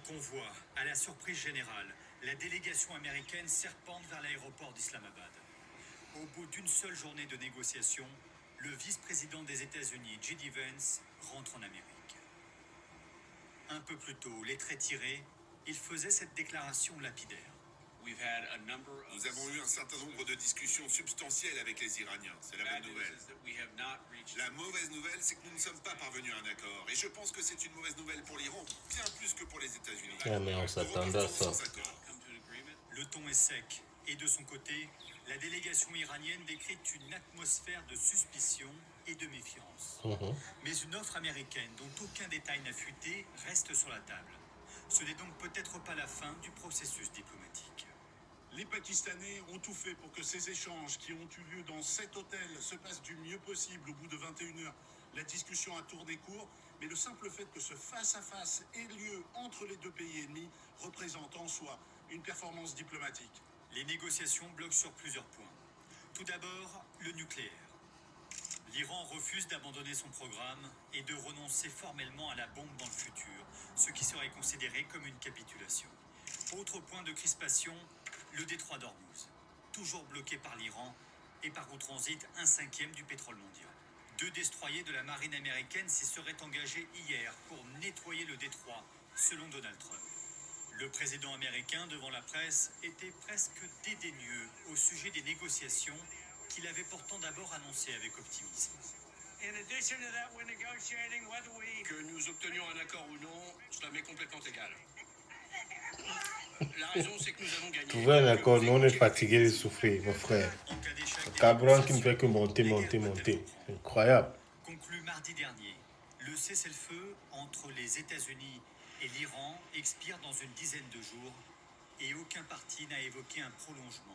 convoi, à la surprise générale, la délégation américaine serpente vers l'aéroport d'Islamabad. Au bout d'une seule journée de négociations, le vice-président des États-Unis, J.D. Vance, rentre en Amérique. Un peu plus tôt, les traits tirés, il faisait cette déclaration lapidaire. Nous avons eu un certain nombre de discussions substantielles avec les Iraniens, c'est la bonne nouvelle. La mauvaise nouvelle, c'est que nous ne sommes pas parvenus à un accord. Et je pense que c'est une mauvaise nouvelle pour l'Iran, bien plus que pour les États-Unis. Ouais, mais on s'attendait à ça. Sans accord. Le ton est sec, et de son côté, la délégation iranienne décrit une atmosphère de suspicion et de méfiance. Mais une offre américaine dont aucun détail n'a fuité reste sur la table. Ce n'est donc peut-être pas la fin du processus diplomatique. Les Pakistanais ont tout fait pour que ces échanges qui ont eu lieu dans cet hôtel se passent du mieux possible. Au bout de 21 heures, la discussion a tourné court, mais le simple fait que ce face-à-face ait lieu entre les deux pays ennemis représente en soi une performance diplomatique. Les négociations bloquent sur plusieurs points. Tout d'abord, le nucléaire. L'Iran refuse d'abandonner son programme et de renoncer formellement à la bombe dans le futur, ce qui serait considéré comme une capitulation. Autre point de crispation, le détroit d'Ormuz, toujours bloqué par l'Iran et par où transite 1/5 du pétrole mondial. 2 destroyers de la marine américaine s'y seraient engagés hier pour nettoyer le détroit, selon Donald Trump. Le président américain, devant la presse, était presque dédaigneux au sujet des négociations qu'il avait pourtant d'abord annoncées avec optimisme. Que nous obtenions un accord ou non, cela m'est complètement égal. La raison, c'est que nous avons gagné. Trouver un accord, nous on est fatigué de souffrir, mon frère. En cas d'échec Le des carburant qui ne fait que négociations, monter. les guerres peuvent être Incroyable. conclu mardi dernier, le cessez-le-feu entre les États-Unis et l'Iran expire dans une dizaine de jours et aucun parti n'a évoqué un prolongement.